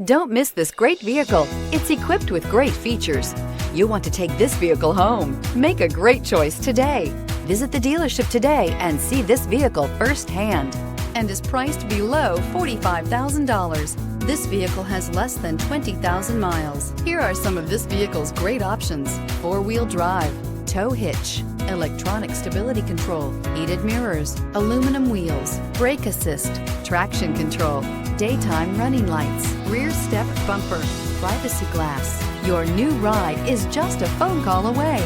Don't miss this great vehicle. It's equipped with great features. You'll want to take this vehicle home. Make a great choice today. Visit the dealership today and see this vehicle firsthand, and is priced below $45,000. This vehicle has less than 20,000 miles. Here are some of this vehicle's great options: four-wheel drive, tow hitch, electronic stability control, heated mirrors, aluminum wheels, brake assist, traction control, daytime running lights, rear step bumper, privacy glass. Your new ride is just a phone call away.